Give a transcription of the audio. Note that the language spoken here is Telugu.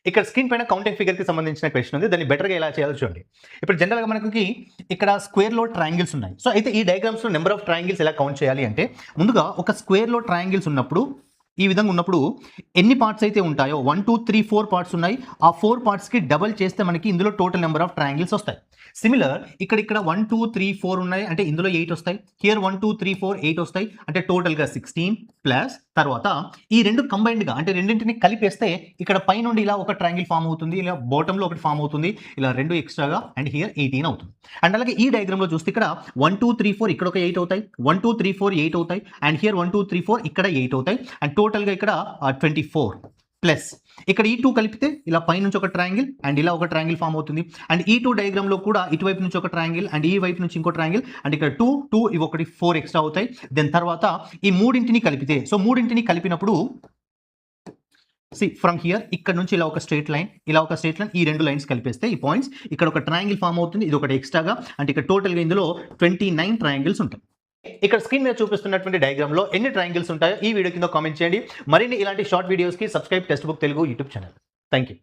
ఇక్కడ స్క్రీన్ పైన కౌంటింగ్ ఫిగర్ కి సంబంధించిన క్వశ్చన్ ఉంది. దాన్ని బెటర్గా ఎలా చేయాలో చూడండి. ఇప్పుడు జనరల్గా మనకి ఇక్కడ స్క్వేర్ లో ట్రయాంగిల్స్ ఉన్నాయి. సో అయితే ఈ డయాగ్రామ్స్ లో నెంబర్ ఆఫ్ ట్రయాంగిల్స్ ఎలా కౌంట్ చేయాలి అంటే, ముందుగా ఒక స్క్వేర్ లో ట్రయాంగిల్స్ ఉన్నప్పుడు ఈ విధంగా ఉన్నప్పుడు ఎన్ని పార్ట్స్ అయితే ఉంటాయో 1 2 3 4 పార్ట్స్ ఉన్నాయి. ఆ 4 పార్ట్స్కి డబల్ చేస్తే మనకి ఇందులో టోటల్ నెంబర్ ఆఫ్ ట్రయాంగిల్స్ వస్తాయి. సిమిలర్ ఇక్కడ 1 2 3 4 ఉన్నాయి అంటే ఇందులో 8 వస్తాయి. హియర్ 1 2 3 4 8 వస్తాయి అంటే టోటల్గా 16 ప్లస్ తర్వాత ఈ రెండు కంబైన్డ్గా అంటే రెండింటిని కలిపేస్తే ఇక్కడ పై నుండి ఇలా ఒక ట్రయాంగిల్ ఫామ్ అవుతుంది, ఇలా బాటంలో ఒకటి ఫామ్ అవుతుంది, ఇలా రెండు ఎక్స్ట్రాగా అండ్ హియర్ 18 అవుతుంది. అండ్ అలాగే ఈ డయాగ్రామ్లో చూస్తే ఇక్కడ 1 2 3 4 ఇక్కడ ఒక 8 అవుతాయి, 1 2 3 4 8 అవుతాయి అండ్ హియర్ 1 2 3 4 ఇక్కడ 8 అవుతాయి అండ్ టోటల్గా ఇక్కడ 24 ప్లస్ ఇక్కడ ఈ 2 కలిపితే ఇలా పై నుంచి ఒక ట్రయాంగిల్ అండ్ ఇలా ఒక ట్రయాంగిల్ ఫామ్ అవుతుంది. అండ్ ఈ 2 డయాగ్రామ్ లో కూడా ఇటువైపు నుంచి ఒక ట్రయాంగిల్ అండ్ ఈ వైపు నుంచి ఇంకో ట్రయాంగిల్ అండ్ ఇక్కడ 2 2 ఇవి ఒకటి 4 ఎక్స్ట్రా అవుతాయి. దెన్ తర్వాత ఈ మూడింటిని కలిపితే, సో మూడింటిని కలిపినప్పుడు ఫ్రమ్ హియర్ ఇక్కడ నుంచి ఇలా ఒక స్ట్రైట్ లైన్, ఇలా ఒక స్ట్రైట్ లైన్, ఈ రెండు లైన్స్ కలిపేస్తే ఈ పాయింట్స్ ఇక్కడ ఒక ట్రయాంగిల్ ఫామ్ అవుతుంది. ఇది ఒకటి ఎక్స్ట్రాగా అంటే ఇక్కడ టోటల్గా ఇందులో 29 ట్రయాంగిల్స్ ఉంటాయి. ఇక్కడ స్క్రీన్ మీద చూపిస్తున్నటువంటి డయాగ్రామ్ లో ఎన్ని ట్రయాంగిల్స్ ఉంటాయో ఈ వీడియో కింద కామెంట్ చేయండి. మరిన్ని ఇలాంటి షార్ట్ వీడియోస్ కి subscribe text book Telugu YouTube channel. Thank you.